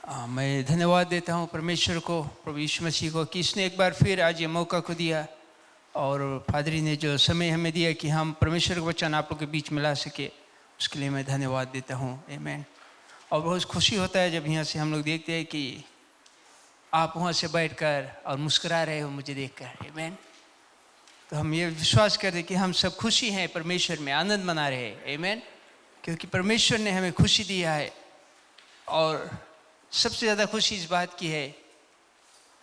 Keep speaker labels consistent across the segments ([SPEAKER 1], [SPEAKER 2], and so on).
[SPEAKER 1] मैं धन्यवाद देता हूँ परमेश्वर को, प्रभु यीशु मसीह को कि इसने एक बार फिर आज ये मौका को दिया और फादरी ने जो समय हमें दिया कि हम परमेश्वर का वचन आप लोग के बीच में ला सके, उसके लिए मैं धन्यवाद देता हूँ। आमीन। और बहुत खुशी होता है जब यहाँ से हम लोग देखते हैं कि आप वहाँ से बैठकर और मुस्कुरा रहे हो मुझे देखकर। आमीन। तो हम ये विश्वास करते कि हम सब खुशी हैं, परमेश्वर में आनंद मना रहे हैं। आमीन। क्योंकि परमेश्वर ने हमें खुशी दिया है और सबसे ज़्यादा खुशी इस बात की है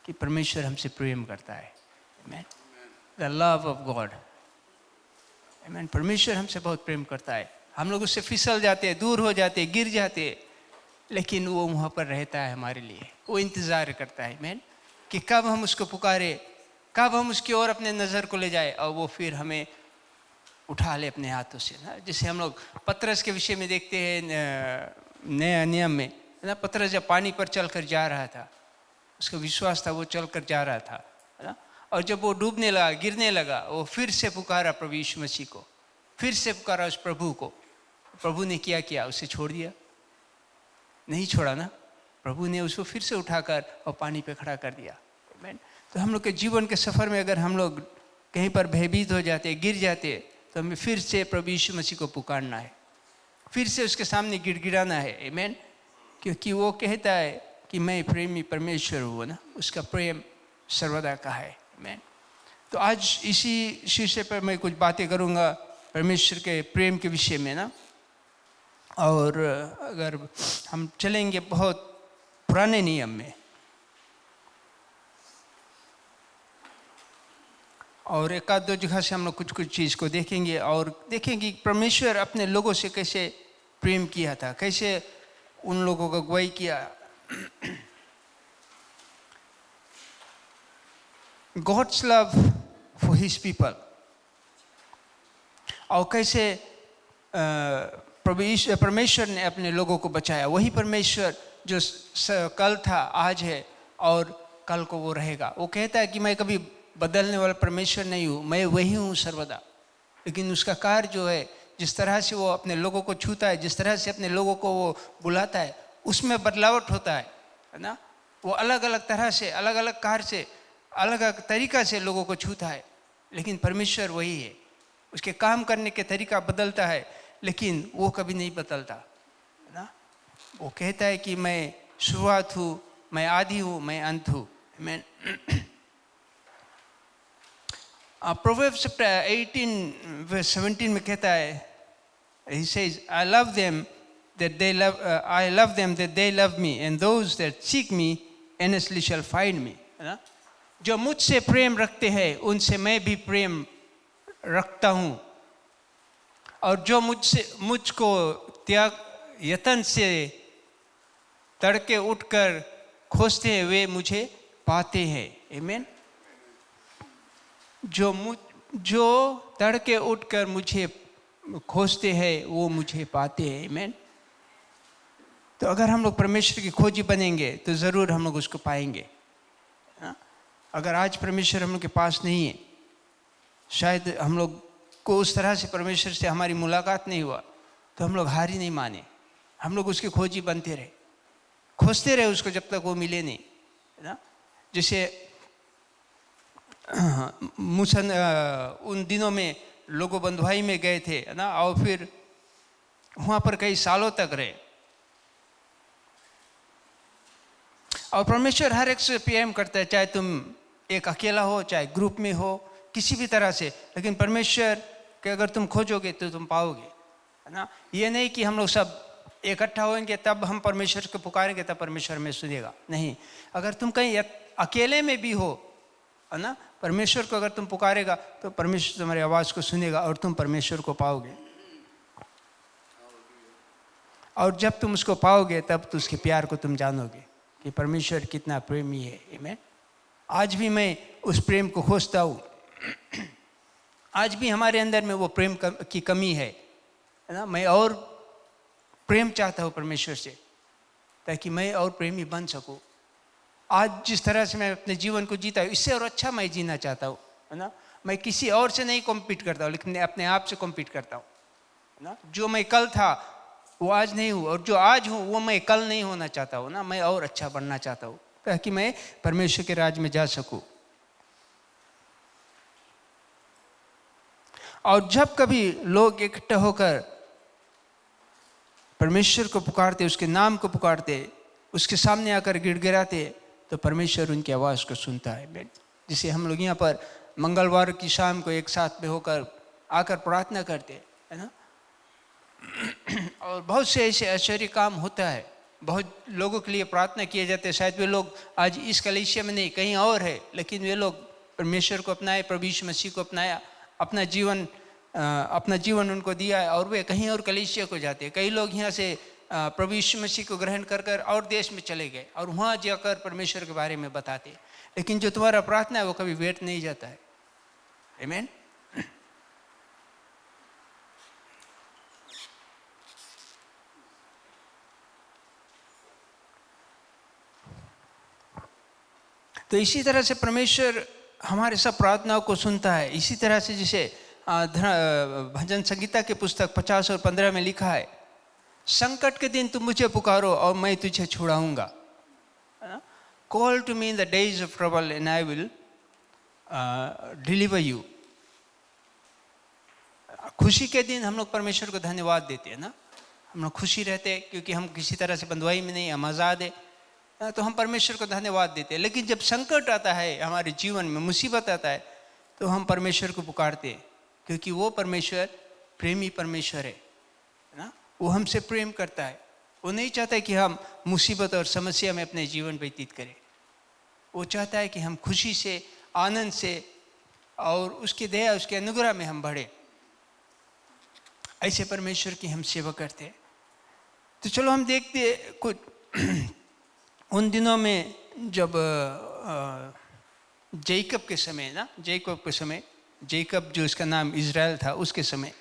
[SPEAKER 1] कि परमेश्वर हमसे प्रेम करता है। आमीन। The love of God. आमीन। परमेश्वर हमसे बहुत प्रेम करता है। हम लोग उससे फिसल जाते हैं, दूर हो जाते हैं, गिर जाते हैं, लेकिन वो वहाँ पर रहता है हमारे लिए। वो इंतज़ार करता है आमीन कि कब हम उसको पुकारे, कब हम उसकी ओर अपने नज़र को ले जाए और वो फिर हमें उठा ले अपने हाथों से ना। जैसे हम लोग पतरस के विषय में देखते हैं नया नियम में ना, पतरस जब पानी पर चल कर जा रहा था, उसका विश्वास था, वो चल कर जा रहा था ना, और जब वो डूबने लगा, गिरने लगा, वो फिर से पुकारा प्रभु यीशु मसीह को, फिर से पुकारा उस प्रभु को। प्रभु ने क्या किया? उसे छोड़ दिया? नहीं छोड़ा ना। प्रभु ने उसको फिर से उठाकर और पानी पे खड़ा कर दिया। आमीन। तो हम लोग के जीवन के सफ़र में अगर हम लोग कहीं पर भयभीत हो जाते, गिर जाते, तो हमें फिर से प्रभु यीशु मसीह को पुकारना है, फिर से उसके सामने गिड़गिड़ाना है। आमीन। क्योंकि वो कहता है कि मैं प्रेमी परमेश्वर हूँ ना, उसका प्रेम सर्वदा का है। आमीन। तो आज इसी शीर्षे पर मैं कुछ बातें करूँगा परमेश्वर के प्रेम के विषय में ना। और अगर हम चलेंगे बहुत पुराने नियम में और एक आध दो जगह से हम लोग कुछ चीज़ को देखेंगे और देखेंगे कि परमेश्वर अपने लोगों से कैसे प्रेम किया था, कैसे उन लोगों को अगुवाई किया। God's love for his people, और कैसे परमेश्वर ने अपने लोगों को बचाया। वही परमेश्वर जो कल था, आज है और कल को वो रहेगा। वो कहता है कि मैं कभी बदलने वाला परमेश्वर नहीं हूँ, मैं वही हूँ सर्वदा। लेकिन उसका कार्य जो है, जिस तरह से वो अपने लोगों को छूता है, जिस तरह से अपने लोगों को वो बुलाता है, उसमें बदलावट होता है ना। वो अलग अलग तरह से, अलग अलग कार्य से, अलग अलग तरीका से लोगों को छूता है, लेकिन परमेश्वर वही है। उसके काम करने के तरीका बदलता है, लेकिन वो कभी नहीं बदलता ना। वो कहता है कि मैं शुरुआत हूँ, मैं आदि हूँ, मैं अंत हूँ। मैं प्रोवर्ब्स 18:17 में कहता है, he says, I love them that they love, I love them that they love me, and those that seek me earnestly shall find me। ना, जो मुझसे प्रेम रखते हैं उनसे मैं भी प्रेम रखता हूँ, और जो मुझको त्याग यत्न से तड़के उठकर खोजते हैं वे मुझे पाते हैं। आमीन। जो तड़के उठकर मुझे खोजते हैं वो मुझे पाते हैं। आमीन। तो अगर हम लोग परमेश्वर की खोजी बनेंगे तो ज़रूर हम लोग उसको पाएंगे। अगर आज परमेश्वर हम लोग के पास नहीं है, शायद हम लोग को उस तरह से परमेश्वर से हमारी मुलाकात नहीं हुआ, तो हम लोग हार ही नहीं माने। हम लोग उसकी खोजी बनते रहे, खोजते रहे उसको जब तक वो मिले नहीं ना। जैसे उन दिनों में लोगों बंधुआई में गए थे ना, और फिर वहाँ पर कई सालों तक रहे, और परमेश्वर हर एक से प्रेम करता है, चाहे तुम एक अकेला हो, चाहे ग्रुप में हो, किसी भी तरह से। लेकिन परमेश्वर के अगर तुम खोजोगे तो तुम पाओगे, है ना। ये नहीं कि हम लोग सब इकट्ठा होंगे तब हम परमेश्वर को पुकारेंगे तब परमेश्वर में सुनेगा, नहीं। अगर तुम कहीं अकेले में भी हो, है ना, परमेश्वर को अगर तुम पुकारेगा तो परमेश्वर तुम्हारी आवाज़ को सुनेगा और तुम परमेश्वर को पाओगे। और जब तुम उसको पाओगे तब तो उसके प्यार को तुम जानोगे कि परमेश्वर कितना प्रेमी है। आमीन। आज भी मैं उस प्रेम को खोजता हूँ। आज भी हमारे अंदर में वो प्रेम की कमी है ना। मैं और प्रेम चाहता हूँ परमेश्वर से, ताकि मैं और प्रेमी बन सकूँ। आज जिस तरह से मैं अपने जीवन को जीता हूँ, इससे और अच्छा मैं जीना चाहता हूँ, है ना। मैं किसी और से नहीं कॉम्पीट करता हूँ, लेकिन अपने आप से कॉम्पीट करता हूँ, है ना। जो मैं कल था वो आज नहीं हूँ, और जो आज हूँ वो मैं कल नहीं होना चाहता हूँ ना, मैं और अच्छा बनना चाहता हूँ ताकि मैं परमेश्वर के राज में जा सकूँ। और जब कभी लोग इकट्ठा होकर परमेश्वर को पुकारते, उसके नाम को पुकारते, उसके सामने आकर गिड़गिड़ाते, तो परमेश्वर उनकी आवाज़ को सुनता है। जिसे हम लोग यहाँ पर मंगलवार की शाम को एक साथ में होकर आकर प्रार्थना करते है ना, और बहुत से ऐसे आश्चर्य काम होता है, बहुत लोगों के लिए प्रार्थना किए जाते हैं। शायद वे लोग आज इस कलीसिया में नहीं, कहीं और है, लेकिन वे लोग परमेश्वर को अपनाए, प्रभु यीशु मसीह को अपनाया, अपना जीवन उनको दिया है, और वे कहीं और कलीसिया को जाते हैं। कई लोग यहाँ से प्रभु यीशु मसीह को ग्रहण कर कर और देश में चले गए और वहाँ जाकर परमेश्वर के बारे में बताते, लेकिन जो तुम्हारा प्रार्थना है वो कभी व्यर्थ नहीं जाता है। आमीन। तो इसी तरह से परमेश्वर हमारे सब प्रार्थनाओं को सुनता है। इसी तरह से जैसे भजन संगीता के पुस्तक 50 और 15 में लिखा है, संकट के दिन तुम मुझे पुकारो और मैं तुझे छुड़ाऊंगा। Call to me in the days of trouble and I will deliver you. खुशी के दिन हम लोग परमेश्वर को धन्यवाद देते हैं ना, हम लोग खुशी रहते क्योंकि हम किसी तरह से बंधुआई में नहीं, हम आज़ाद है, तो हम परमेश्वर को धन्यवाद देते हैं। लेकिन जब संकट आता है हमारे जीवन में, मुसीबत आता है, तो हम परमेश्वर को पुकारते हैं, क्योंकि वो परमेश्वर प्रेमी परमेश्वर है ना, वो हमसे प्रेम करता है। वो नहीं चाहता है कि हम मुसीबत और समस्या में अपने जीवन व्यतीत करें, वो चाहता है कि हम खुशी से, आनंद से और उसकी दया, उसके अनुग्रह में हम बढ़े। ऐसे परमेश्वर की हम सेवा करते हैं। तो चलो हम देखते कुछ उन दिनों में जब जैकब के समय ना, जैकब जो इसका नाम इज़राइल था, उसके समय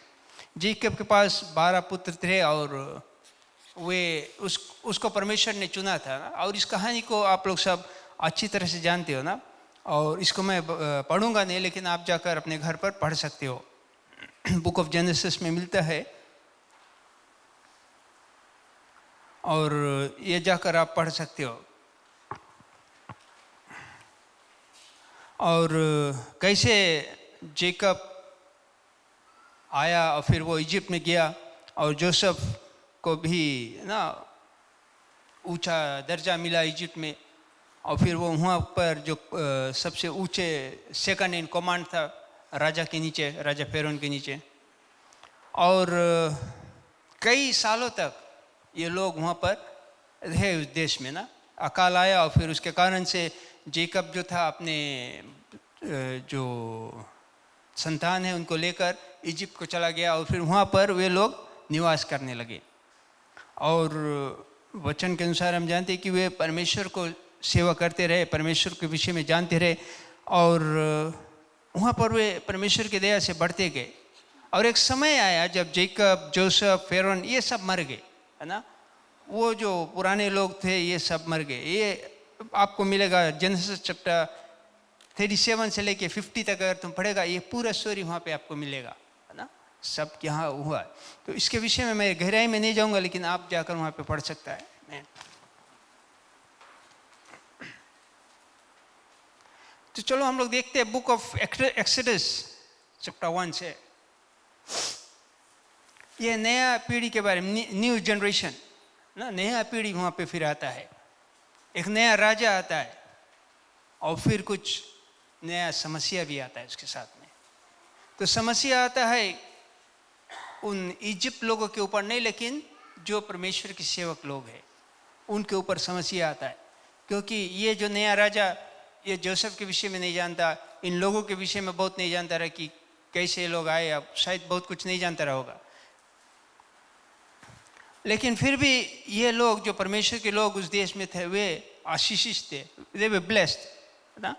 [SPEAKER 1] जैकब के पास 12 पुत्र थे और वे उसको परमेश्वर ने चुना था ना। और इस कहानी को आप लोग सब अच्छी तरह से जानते हो ना, और इसको मैं पढ़ूंगा नहीं, लेकिन आप जाकर अपने घर पर पढ़ सकते हो। बुक ऑफ जेनेसिस में मिलता है और ये जाकर आप पढ़ सकते हो। और कैसे जैकब आया और फिर वो इजिप्ट में गया, और जोसेफ को भी ना ऊंचा दर्जा मिला इजिप्ट में, और फिर वो वहाँ पर जो सबसे ऊंचे सेकंड इन कमांड था राजा के नीचे, राजा फेरोन के नीचे। और कई सालों तक ये लोग वहाँ पर रहे उस देश में ना। अकाल आया और फिर उसके कारण से जैकब जो था अपने जो संतान है उनको लेकर इजिप्ट को चला गया, और फिर वहाँ पर वे लोग निवास करने लगे। और वचन के अनुसार हम जानते हैं कि वे परमेश्वर को सेवा करते रहे, परमेश्वर के विषय में जानते रहे, और वहाँ पर वे परमेश्वर की दया से बढ़ते गए। और एक समय आया जब जैकब, जोसेफ, फेरोन ये सब मर गए, है ना। वो जो पुराने लोग थे ये सब मर गए। ये आपको मिलेगा जेनेसिस चैप्टर 37 से लेके 50 तक अगर तुम पढ़ेगा, ये पूरा स्टोरी वहाँ पे आपको मिलेगा, है ना, सब यहाँ हुआ। तो इसके विषय में मैं गहराई में नहीं जाऊँगा, लेकिन आप जाकर वहाँ पे पढ़ सकता है। तो चलो हम लोग देखते हैं बुक ऑफ एक्सोडस चैप्टर 1 से। ये नया पीढ़ी के बारे में, न्यू जनरेशन ना, नया पीढ़ी वहाँ पे फिर आता है। एक नया राजा आता है और फिर कुछ नया समस्या भी आता है उसके साथ में। तो समस्या आता है उन इजिप्ट लोगों के ऊपर नहीं, लेकिन जो परमेश्वर के सेवक लोग हैं उनके ऊपर समस्या आता है, क्योंकि ये जो नया राजा ये जोसेफ के विषय में नहीं जानता, इन लोगों के विषय में बहुत नहीं जानता रहा कि कैसे लोग आए, अब शायद बहुत कुछ नहीं जानता रहा होगा। लेकिन फिर भी ये लोग जो परमेश्वर के लोग उस देश में थे वे आशीषित थे, दे वे ब्लेस्ड ना।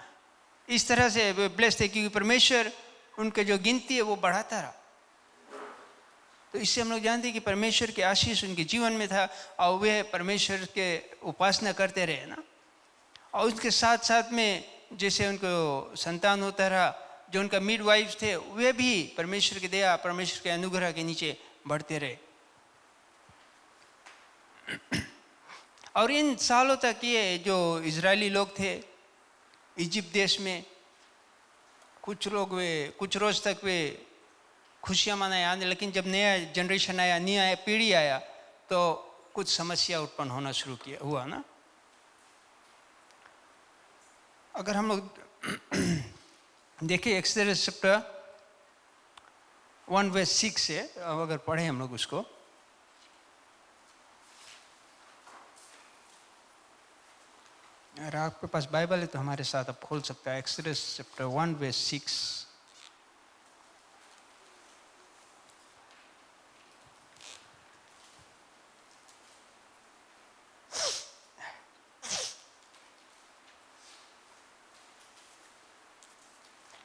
[SPEAKER 1] इस तरह से वे ब्लेस्ड थे क्योंकि परमेश्वर उनके जो गिनती है वो बढ़ाता रहा। तो इससे हम लोग जानते हैं कि परमेश्वर के आशीष उनके जीवन में था और वे परमेश्वर के उपासना करते रहे ना। और उसके साथ साथ में जैसे उनको संतान होता रहा, जो उनका मिडवाइफ्स थे वे भी परमेश्वर की दया, परमेश्वर के अनुग्रह के नीचे बढ़ते रहे। और इन सालों तक ये जो इजरायली लोग थे इजिप्ट देश में, कुछ रोज तक वे खुशियाँ मनाए आने, लेकिन जब नया जनरेशन आया, नया पीढ़ी आया, तो कुछ समस्या उत्पन्न होना शुरू हुआ ना। अगर हम लोग देखिए एक्सोडस चैप्टर 1:6 है, अब अगर पढ़े हम लोग उसको, अगर आपके पास बाइबल है तो हमारे साथ आप खोल सकते हैं एक्सोडस चैप्टर 1:6।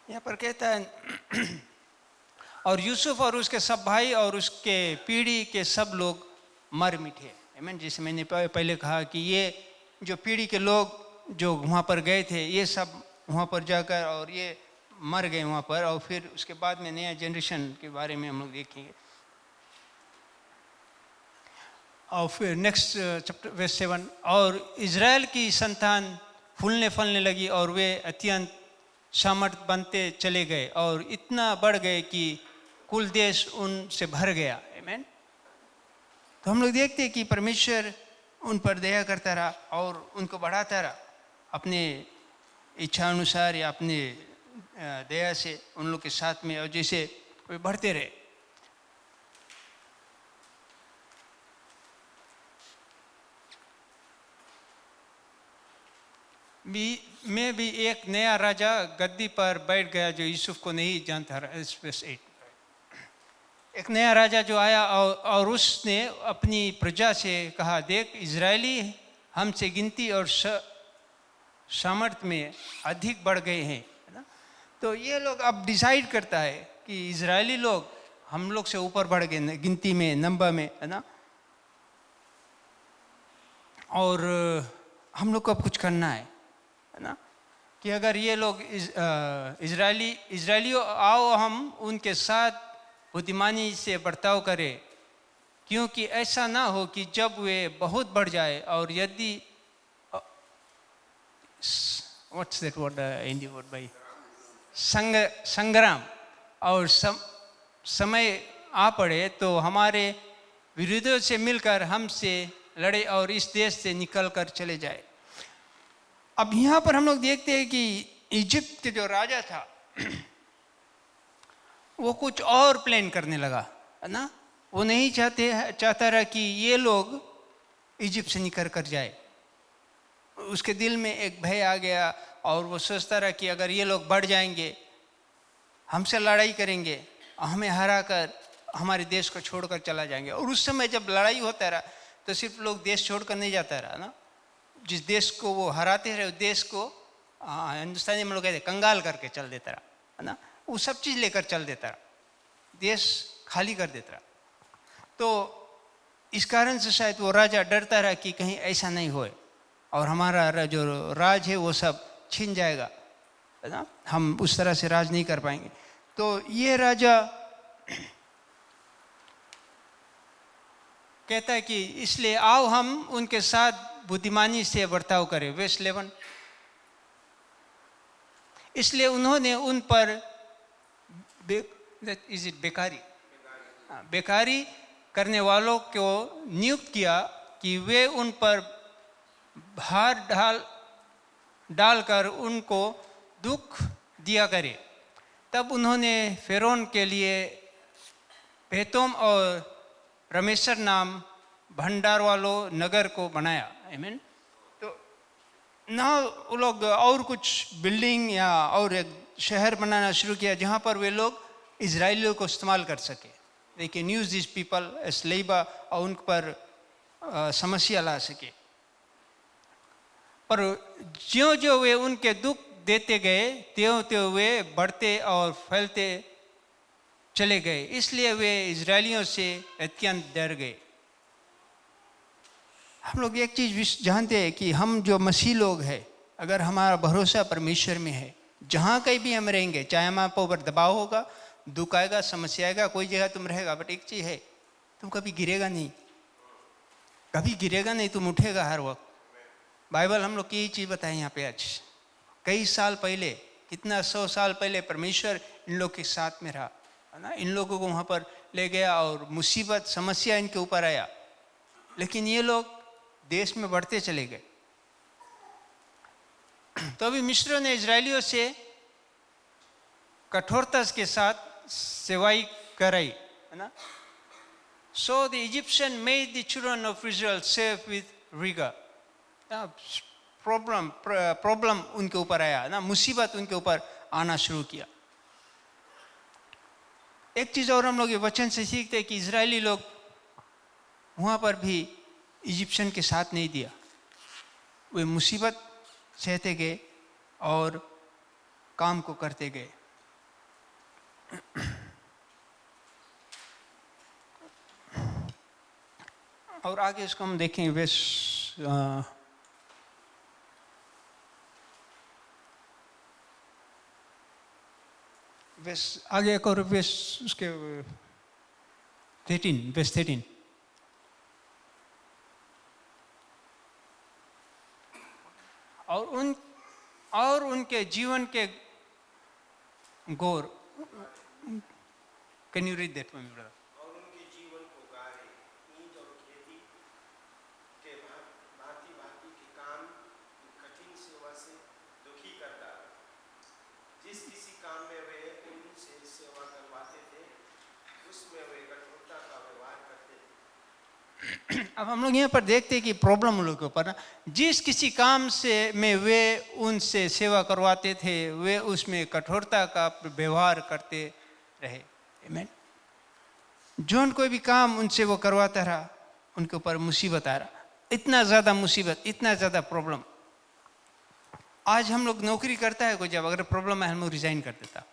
[SPEAKER 1] यहाँ पर कहता है और यूसुफ और उसके सब भाई और उसके पीढ़ी के सब लोग मर मिटे। आमीन। जैसे मैंने पहले कहा कि ये जो पीढ़ी के लोग जो वहाँ पर गए थे, ये सब वहाँ पर जाकर और ये मर गए वहाँ पर, और फिर उसके बाद में नया जनरेशन के बारे में हम लोग देखेंगे। और फिर नेक्स्ट चैप्टर वर्स 7, और इज़राइल की संतान फूलने फलने लगी और वे अत्यंत सामर्थ बनते चले गए और इतना बढ़ गए कि कुल देश उनसे भर गया। आमीन। तो हम लोग देखते हैं कि परमेश्वर उन पर दया करता रहा और उनको बढ़ाता रहा अपने इच्छा अनुसार या अपने दया से उन लोग के साथ में, और जैसे वे बढ़ते रहे। में भी एक नया राजा गद्दी पर बैठ गया जो यूसुफ को नहीं जानता। 8 एक नया राजा जो आया और उसने अपनी प्रजा से कहा, देख इजरायली हमसे गिनती और सामर्थ में अधिक बढ़ गए हैं, है ना। तो ये लोग अब डिसाइड करता है कि इजरायली लोग हम लोग से ऊपर बढ़ गए गिनती में, नंबर में, है ना। और हम लोग को अब कुछ करना है ना, कि अगर ये लोग इजरायलियों आओ हम उनके साथ बुद्धिमानी से बर्ताव करें, क्योंकि ऐसा ना हो कि जब वे बहुत बढ़ जाए और यदि what's that word Hindi word भाई, संग्राम और समय आ पड़े तो हमारे विरोधियों से मिलकर हमसे लड़े और इस देश से निकल कर चले जाए। अब यहाँ पर हम लोग देखते हैं कि इजिप्ट के जो राजा था वो कुछ और प्लान करने लगा, है ना। वो नहीं चाहता रहा कि ये लोग इजिप्ट से निकल कर जाए। उसके दिल में एक भय आ गया और वो सोचता रहा कि अगर ये लोग बढ़ जाएंगे, हमसे लड़ाई करेंगे, हमें हरा कर हमारे देश को छोड़कर चला जाएंगे। और उस समय जब लड़ाई होता रहा तो सिर्फ लोग देश छोड़कर नहीं जाता रहा ना, जिस देश को वो हराते रहे उस देश को हिंदुस्तानी में लोग कहते कंगाल करके चल देता रहा, है ना। वो सब चीज़ लेकर चल देता रहा, देश खाली कर देता रहा। तो इस कारण से शायद वो राजा डरता रहा कि कहीं ऐसा नहीं होए और हमारा जो राज है वो सब छीन जाएगा, है ना, हम उस तरह से राज नहीं कर पाएंगे। तो ये राजा कहता है कि इसलिए आओ हम उनके साथ बुद्धिमानी से बर्ताव करें। वर्स 11, इसलिए उन्होंने उन पर बेकारी करने वालों को नियुक्त किया कि वे उन पर भार डालकर उनको दुख दिया करे। तब उन्होंने फ़िरौन के लिए पेतोम और रमेसर नाम भंडार वालों नगर को बनाया। आमीन। तो ना वो लोग और कुछ बिल्डिंग या और एक शहर बनाना शुरू किया जहाँ पर वे लोग इजरायलियों को इस्तेमाल कर सके। They can use this people as labour, और उन पर समस्या ला सके। पर ज्यों ज्यों वे उनके दुख देते गए त्यों त्यों वे बढ़ते और फैलते चले गए, इसलिए वे इजरायलियों से अत्यंत डर गए। हम लोग एक चीज़ जानते हैं कि हम जो मसीह लोग हैं, अगर हमारा भरोसा परमेश्वर में है, जहाँ कहीं भी हम रहेंगे, चाहे हमारे ऊपर दबाव होगा, दुख आएगा, समस्या आएगा, कोई जगह तुम रहेगा, बट एक चीज़ है, तुम कभी गिरेगा नहीं। कभी गिरेगा नहीं, तुम उठेगा हर वक्त। बाइबल हम लोग की यही चीज़ बताए यहाँ पे आज। कई साल पहले, कितना 100 साल पहले परमेश्वर इन लोग के साथ में रहा, है ना। इन लोगों को वहाँ पर ले गया और मुसीबत समस्या इनके ऊपर आया, लेकिन ये लोग देश में बढ़ते चले गए। तो अभी मिस्रियों ने इजरायलियों से कठोरता के साथ सेवाई कराई, है ना। So the Egyptian made the children of Israel safe with rigor. Problem उनके ऊपर आया ना, मुसीबत उनके ऊपर आना शुरू किया। एक चीज और हम लोग ये वचन से सीखते हैं कि इजरायली लोग वहां पर भी इजिप्शियन के साथ नहीं दिया, वे मुसीबत सहते गए और काम को करते गए। और आगे इसको हम देखें, आगे एक और उसके 13 और उनके जीवन के गौर। Can you read that for me brother?
[SPEAKER 2] और उनके जीवन को गारे, ईंट और खेती के भांति भांति के काम की कठिन सेवा से दुखी करता। जिस किसी काम में वे उनसे सेवा करवाते थे, उसमें वे कठोरता का व्यवहार करते थे।
[SPEAKER 1] अब हम लोग यहाँ पर देखते हैं कि प्रॉब्लम उन लोगों के ऊपर ना, जिस किसी काम से में वे उनसे सेवा करवाते थे, वे उसमें कठोरता का व्यवहार करते रहे। आमीन। जोन कोई भी काम उनसे वो करवाता रहा, उनके ऊपर मुसीबत आ रहा, इतना ज़्यादा मुसीबत, इतना ज़्यादा प्रॉब्लम। आज हम लोग नौकरी करता है कोई, जब अगर प्रॉब्लम है हम लोग रिजाइन कर देता,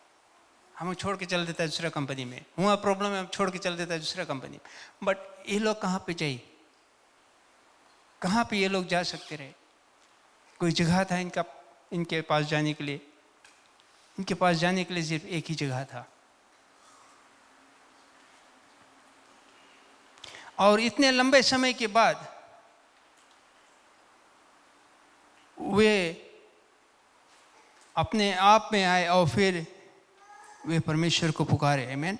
[SPEAKER 1] हम छोड़ के चल देता है दूसरा कंपनी में। हुआ प्रॉब्लम है, हम छोड़ के चल देता है दूसरा कंपनी में। बट ये लोग कहाँ पे चाहिए, कहाँ पे ये लोग जा सकते रहे? कोई जगह था इनके पास जाने के लिए। इनके पास जाने के लिए सिर्फ एक ही जगह था। और इतने लंबे समय के बाद वे अपने आप में आए और फिर वे परमेश्वर को पुकारे। आमीन।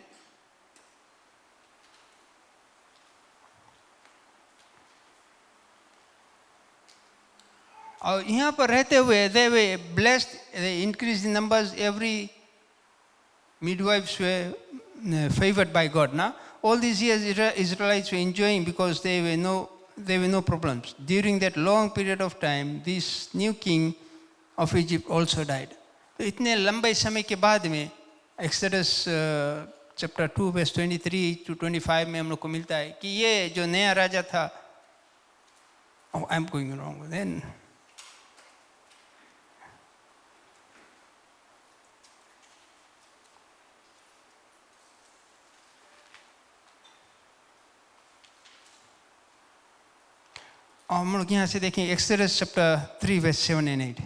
[SPEAKER 1] और यहाँ पर रहते हुए they were blessed, they increased in numbers, every midwives were favored by God. Now, all these years Israelites were enjoying because there were no problems. During that long period of time, this new king of Egypt also died. तो इतने लंबे समय के बाद में exodus chapter 2 verse 23 to 25 में हम लोग को मिलता है कि ये जो नया राजा था, I am going wrong then, और हम लोग यहाँ से देखें Exodus chapter 3 verse 7 and 8।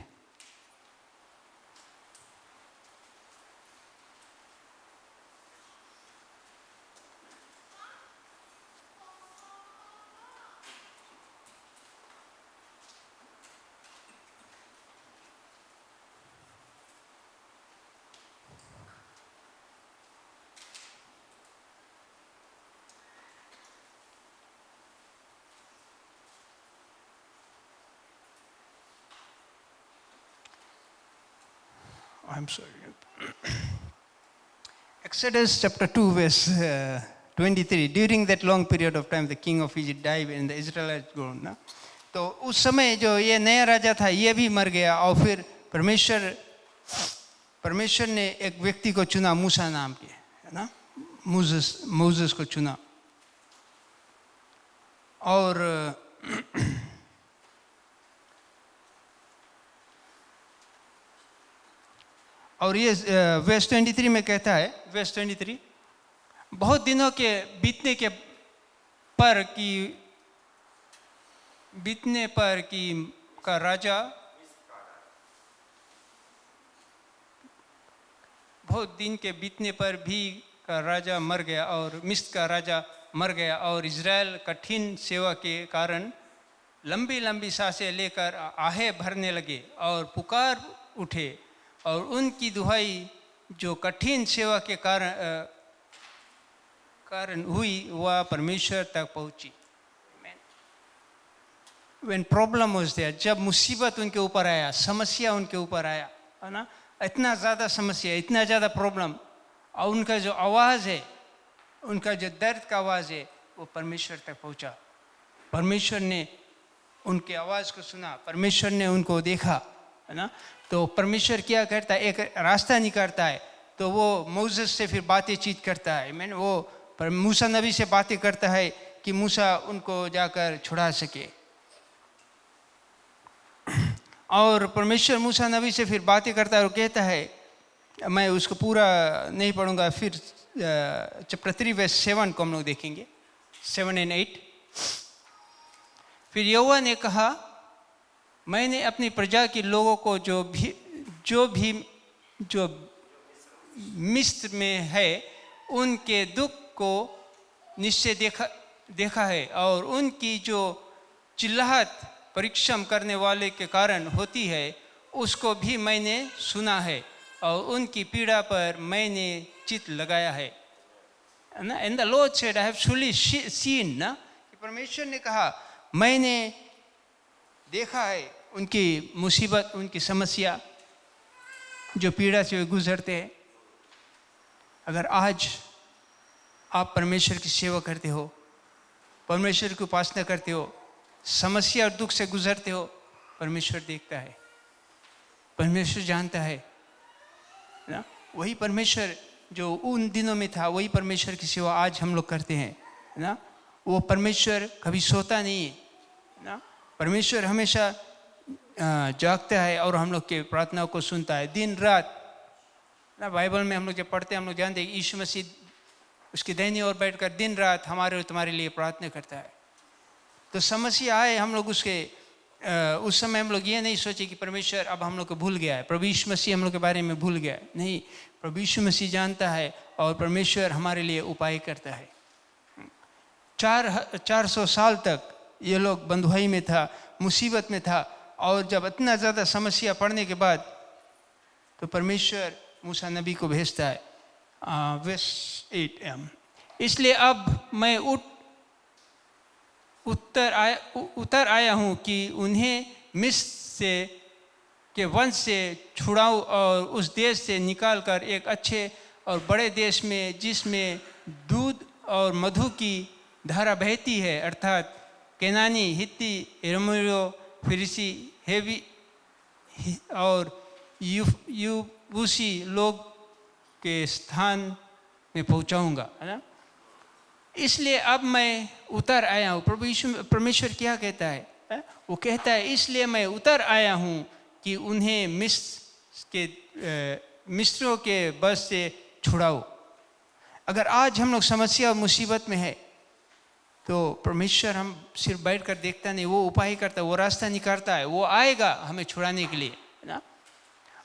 [SPEAKER 1] I'm sorry. Exodus chapter 2 verse 23. During that long period of time, the king of Egypt died and the Israelites grown. ना, तो उस समय जो ये नया राजा था ये भी मर गया और फिर परमेश्वर ने एक व्यक्ति को चुना, मूसा नाम के, है ना, मोसेस को चुना। और ये वर्स 23 में कहता है, वर्स 23, बहुत दिनों के बीतने पर का राजा, बहुत दिन के बीतने पर भी का राजा मर गया और मिस्र का राजा मर गया और इज़राइल कठिन सेवा के कारण लंबी लंबी सांसें लेकर आहें भरने लगे और पुकार उठे और उनकी दुहाई जो कठिन सेवा के कारण हुई वह परमेश्वर तक पहुंची। When problem was there, जब मुसीबत उनके ऊपर आया, समस्या उनके ऊपर आया, है ना, इतना ज़्यादा समस्या, इतना ज़्यादा प्रॉब्लम, और उनका जो आवाज़ है, उनका जो दर्द का आवाज़ है, वो परमेश्वर तक पहुंचा। परमेश्वर ने उनके आवाज़ को सुना, परमेश्वर ने उनको देखा, है ना। तो परमेश्वर क्या करता है, एक रास्ता निकालता है। तो वो मोसेस से फिर बातचीत करता है, मैंने वो मूसा नबी से बातें करता है कि मूसा उनको जाकर छुड़ा सके। और परमेश्वर मूसा नबी से फिर बातें करता है और कहता है, मैं उसको पूरा नहीं पढ़ूंगा, फिर चैप्टर 3 वर्स 7 को हम लोग देखेंगे, 7 और 8। फिर यहोवा ने कहा, मैंने अपनी प्रजा के लोगों को जो मिस्र में है उनके दुख को निश्चय देखा है और उनकी जो चिल्लाहट परिश्रम करने वाले के कारण होती है उसको भी मैंने सुना है और उनकी पीड़ा पर मैंने चित्त लगाया है ना। And the Lord said, I have surely seen, ना, परमेश्वर ने कहा मैंने देखा है उनकी मुसीबत, उनकी समस्या, जो पीड़ा से वे गुजरते हैं। अगर आज आप परमेश्वर की सेवा करते हो, परमेश्वर की उपासना करते हो, समस्या और दुख से गुजरते हो, परमेश्वर देखता है, परमेश्वर जानता है ना। वही परमेश्वर जो उन दिनों में था, वही परमेश्वर की सेवा आज हम लोग करते हैं ना। वो परमेश्वर कभी सोता नहीं है ना। परमेश्वर हमेशा जागता है और हम लोग के प्रार्थनाओं को सुनता है दिन रात ना। बाइबल में हम लोग जब पढ़ते हैं, हम लोग जानते हैं यीशु मसीह उसकी दाहिनी ओर बैठकर दिन रात हमारे और तुम्हारे लिए प्रार्थना करता है। तो समस्या आए, हम लोग उस समय हम लोग ये नहीं सोचे कि परमेश्वर अब हम लोग को भूल गया है, प्रभु यीशु मसीह हम लोग के बारे में भूल गया है। नहीं, प्रभु यीशु मसीह जानता है और परमेश्वर हमारे लिए उपाय करता है। 400 साल तक ये लोग बंधुआई में था, मुसीबत में था, और जब इतना ज़्यादा समस्या पड़ने के बाद तो परमेश्वर मूसा नबी को भेजता है। वर्स 8, इसलिए अब मैं उतर आया हूँ कि उन्हें मिस्र के वंश से छुड़ाऊँ और उस देश से निकालकर एक अच्छे और बड़े देश में, जिसमें दूध और मधु की धारा बहती है, अर्थात केनानी, हित्ती, एमोरियो, फिरिसी, हेवी और यूबूसी लोग के स्थान में पहुंचाऊंगा, है ना। इसलिए अब मैं उतर आया हूँ। परमेश्वर क्या कहता है? वो कहता है इसलिए मैं उतर आया हूँ कि उन्हें मिस्रियों के बस से छुड़ाओ। अगर आज हम लोग समस्या और मुसीबत में है तो परमेश्वर हम सिर्फ बैठ कर देखता नहीं, वो उपाय करता है, वो रास्ता निकालता है, वो आएगा हमें छुड़ाने के लिए, है ना।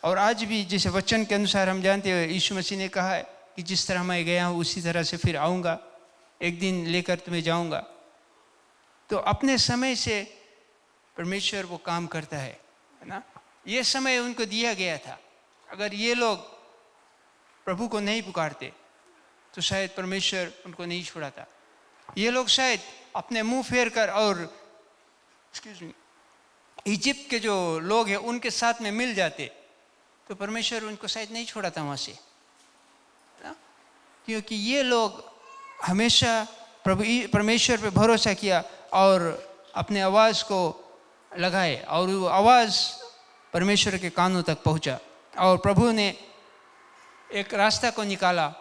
[SPEAKER 1] और आज भी जैसे वचन के अनुसार हम जानते हैं, यीशु मसीह ने कहा है कि जिस तरह मैं गया हूँ उसी तरह से फिर आऊँगा, एक दिन लेकर तुम्हें जाऊँगा। तो अपने समय से परमेश्वर वो काम करता है ना। ये समय उनको दिया गया था। अगर ये लोग प्रभु को नहीं पुकारते तो शायद परमेश्वर उनको नहीं छुड़ाता। ये लोग शायद अपने मुंह फेर कर और इजिप्ट के जो लोग हैं उनके साथ में मिल जाते तो परमेश्वर उनको शायद नहीं छोड़ाता वहाँ से, क्योंकि ये लोग हमेशा परमेश्वर पे भरोसा किया और अपने आवाज़ को लगाए और वो आवाज़ परमेश्वर के कानों तक पहुँचा और प्रभु ने एक रास्ता को निकाला।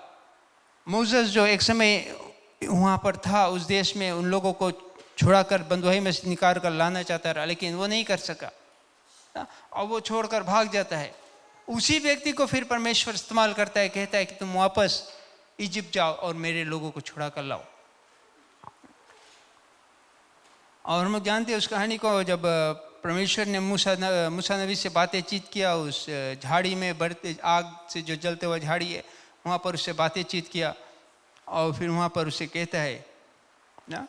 [SPEAKER 1] मोसेस जो एक समय वहाँ पर था उस देश में, उन लोगों को छुड़ाकर बंधुआई में से निकाल कर लाना चाहता रहा, लेकिन वो नहीं कर सका और वो छोड़कर भाग जाता है। उसी व्यक्ति को फिर परमेश्वर इस्तेमाल करता है, कहता है कि तुम वापस इजिप्ट जाओ और मेरे लोगों को छुड़ा कर लाओ। और हम लोग जानते हैं उस कहानी को, जब परमेश्वर ने मूसा नबी से बातचीत किया उस झाड़ी में, बढ़ते आग से जो जलते हुआ झाड़ी है वहाँ पर उससे बातचीत किया और फिर वहाँ पर उसे कहता है ना,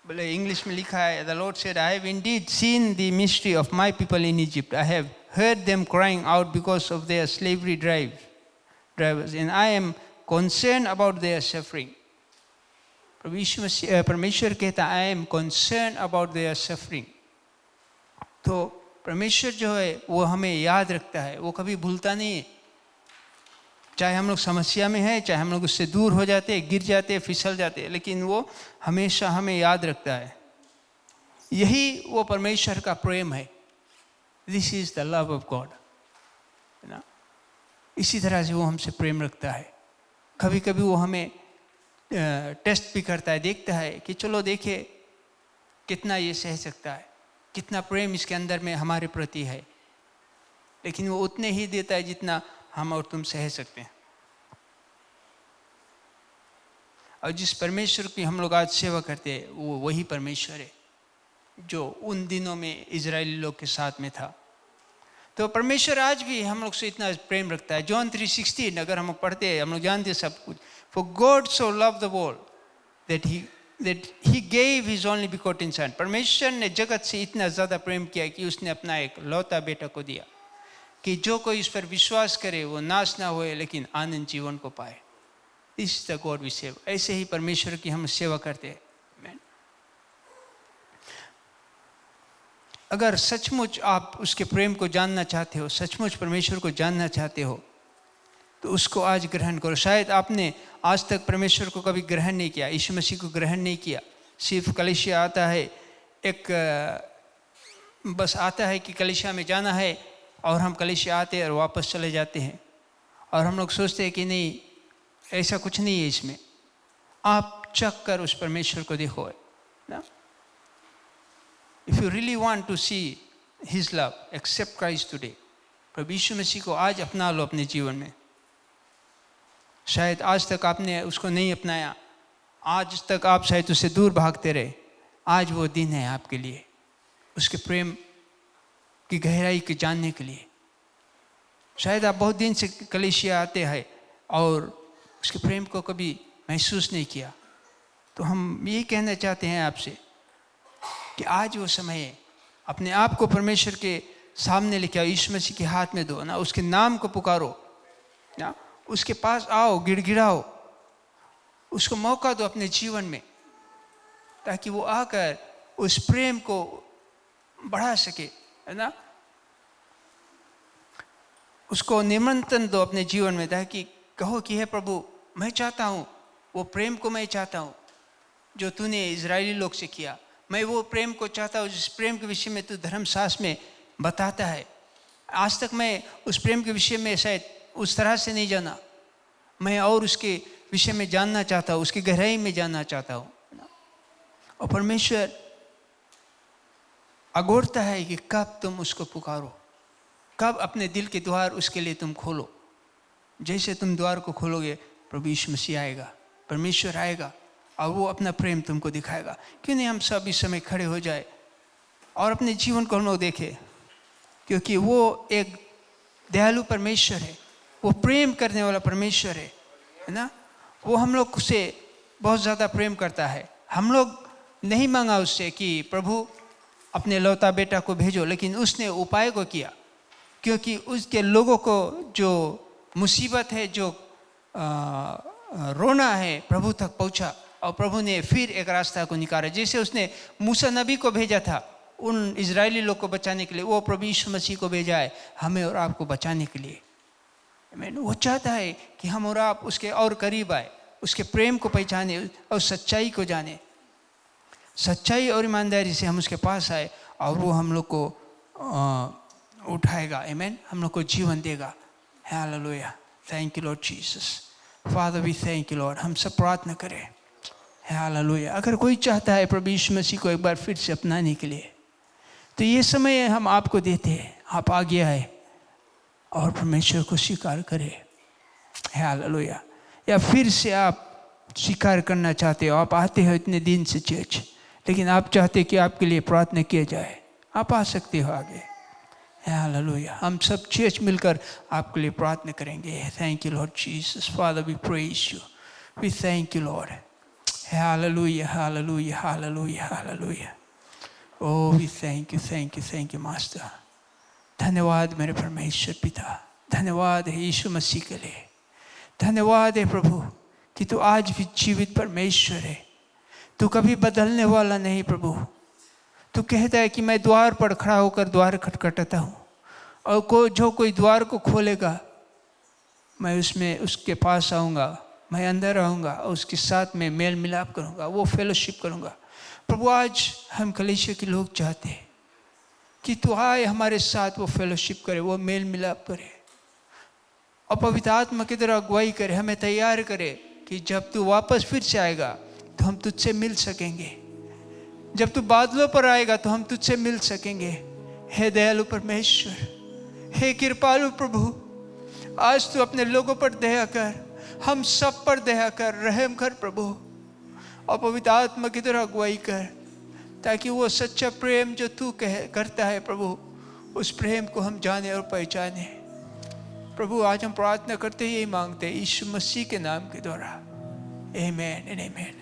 [SPEAKER 1] बोले इंग्लिश में लिखा है, the Lord said, I have Indeed seen the mystery of my people in Egypt, I have heard them crying out because of their slavery drivers, and I am concerned about their suffering. परमेश्वर कहता है, I am concerned about their suffering. तो परमेश्वर जो है वो हमें याद रखता है, वो कभी भूलता नहीं है। चाहे हम लोग समस्या में हैं, चाहे हम लोग उससे दूर हो जाते हैं, गिर जाते हैं, फिसल जाते हैं, लेकिन वो हमेशा हमें याद रखता है। यही वो परमेश्वर का प्रेम है। This is the love of God, है ना। इसी तरह से वो हमसे प्रेम रखता है। कभी कभी वो हमें टेस्ट भी करता है, देखता है कि चलो देखे कितना ये सह सकता है, कितना प्रेम इसके अंदर में हमारे प्रति है, लेकिन वो उतने ही देता है जितना हम और तुम सह सकते हैं। और जिस परमेश्वर की हम लोग आज सेवा करते हैं वो वही परमेश्वर है जो उन दिनों में इजरायली लोग के साथ में था। तो परमेश्वर आज भी हम लोग से इतना प्रेम रखता है। जॉन 3:16 अगर हम पढ़ते हैं, हम लोग जानते हैं सब कुछ। For God so loved the world that he gave his only begotten son. परमेश्वर ने जगत से इतना ज़्यादा प्रेम किया कि उसने अपना एक लौता बेटा को दिया कि जो कोई इस पर विश्वास करे वो नाश ना होए लेकिन आनंद जीवन को पाए। This is the God we serve. ऐसे ही परमेश्वर की हम सेवा करते हैं। अगर सचमुच आप उसके प्रेम को जानना चाहते हो, सचमुच परमेश्वर को जानना चाहते हो, तो उसको आज ग्रहण करो। शायद आपने आज तक परमेश्वर को कभी ग्रहण नहीं किया, यीशु मसीह को ग्रहण नहीं किया। सिर्फ कलीसिया आता है, एक बस आता है कि कलीसिया में जाना है और हम कलीसिया आते हैं और वापस चले जाते हैं, और हम लोग सोचते हैं कि नहीं, ऐसा कुछ नहीं है इसमें। आप चख कर उस परमेश्वर को देखो ना। If you really want to see His love, accept Christ today. प्रभु यीशु मसीह को आज अपना लो अपने जीवन में। शायद आज तक आपने उसको नहीं अपनाया, आज तक आप शायद उससे दूर भागते रहे। आज वो दिन है आपके लिए उसके प्रेम की गहराई को जानने के लिए। शायद आप बहुत दिन से कलीसिया आते हैं और उसके प्रेम को कभी महसूस नहीं किया। तो हम यही कहना चाहते हैं आपसे कि आज वो समय है, अपने आप को परमेश्वर के सामने लेके आओ, यीशु मसीह के हाथ में दो ना, उसके नाम को पुकारो ना, उसके पास आओ, गिड़गिड़ाओ, उसको मौका दो अपने जीवन में, ताकि वो आकर उस प्रेम को बढ़ा सके, है ना। उसको निमंत्रण दो अपने जीवन में, ताकि कहो कि हे प्रभु, मैं चाहता हूँ वो प्रेम को, मैं चाहता हूँ जो तूने इजरायली लोग से किया। मैं वो प्रेम को चाहता हूँ जिस प्रेम के विषय में तू धर्मशास्त्र में बताता है। आज तक मैं उस प्रेम के विषय में शायद उस तरह से नहीं जाना, मैं और उसके विषय में जानना चाहता हूँ, उसकी गहराई में जानना चाहता हूँ। और परमेश्वर अगोरता है कि कब तुम उसको पुकारो, कब अपने दिल के द्वार उसके लिए तुम खोलो। जैसे तुम द्वार को खोलोगे, प्रभु यीशु मसीह आएगा, परमेश्वर आएगा और वो अपना प्रेम तुमको दिखाएगा। क्यों नहीं हम सब इस समय खड़े हो जाए और अपने जीवन को हम लोग देखें, क्योंकि वो एक दयालु परमेश्वर है, वो प्रेम करने वाला परमेश्वर है ना। वो हम लोग से बहुत ज़्यादा प्रेम करता है। हम लोग नहीं मांगा उससे कि प्रभु अपने लौता बेटा को भेजो, लेकिन उसने उपाय को किया, क्योंकि उसके लोगों को जो मुसीबत है, जो रोना है, प्रभु तक पहुंचा और प्रभु ने फिर एक रास्ता को निकाला। जैसे उसने मूसा नबी को भेजा था उन इजरायली लोग को बचाने के लिए, वो प्रभु यीशु मसीह को भेजा है हमें और आपको बचाने के लिए। वो चाहता है कि हम और आप उसके और करीब आए, उसके प्रेम को पहचाने और सच्चाई को जाने। सच्चाई और ईमानदारी से हम उसके पास आए और वो हम लोग को उठाएगा, आमीन, हम लोग को जीवन देगा। Hallelujah, thank you Lord Jesus, Father we thank you Lord. हम सब प्रार्थना करें। हालेलुया। अगर कोई चाहता है प्रभु यीशु मसीह को एक बार फिर से अपनाने के लिए, तो ये समय हम आपको देते हैं, आप आगे आए और परमेश्वर को स्वीकार करें। हालेलुया। या फिर से आप स्वीकार करना चाहते हो, आप आते हो इतने दिन से चर्च, लेकिन आप चाहते कि आपके लिए प्रार्थना किया जाए, आप आ सकते हो आगे। हालेलुया। हम सब चर्च मिलकर आपके लिए प्रार्थना करेंगे। Thank you Lord Jesus, Father we praise you, we thank you Lord. Hallelujah, hallelujah, hallelujah, hallelujah. Oh, we thank you, Master. धन्यवाद मेरे परमेश्वर पिता, धन्यवाद है यीशु मसीह के लिए, धन्यवाद है प्रभु कि तू आज भी जीवित परमेश्वर है। तू कभी बदलने वाला नहीं प्रभु। तू कहता है कि मैं द्वार पर खड़ा होकर द्वार खटखटाता हूँ, और जो कोई द्वार को खोलेगा मैं उसके पास आऊँगा, मैं अंदर आऊँगा और उसके साथ में मेल मिलाप करूँगा, वो फेलोशिप करूँगा। प्रभु आज हम कलीसिया के लोग चाहते हैं कि तू आए हमारे साथ, वो फेलोशिप करे, वो मेल मिलाप करे और पवित्र आत्मा की तरह अगुवाई करे, हमें तैयार करे कि जब तू वापस फिर से आएगा तो हम तुझसे मिल सकेंगे। जब तू बादलों पर आएगा तो हम तुझसे मिल सकेंगे। हे दयालु परमेश्वर, हे कृपालु प्रभु, आज तू अपने लोगों पर दया कर, हम सब पर दया कर, रहम कर प्रभु, और पवित्र आत्मा की तरह अगुवाई कर, ताकि वो सच्चा प्रेम जो तू करता है प्रभु, उस प्रेम को हम जाने और पहचाने। प्रभु आज हम प्रार्थना करते यही मांगते हैं यीशु मसीह के नाम के द्वारा, आमीन एंड आमीन।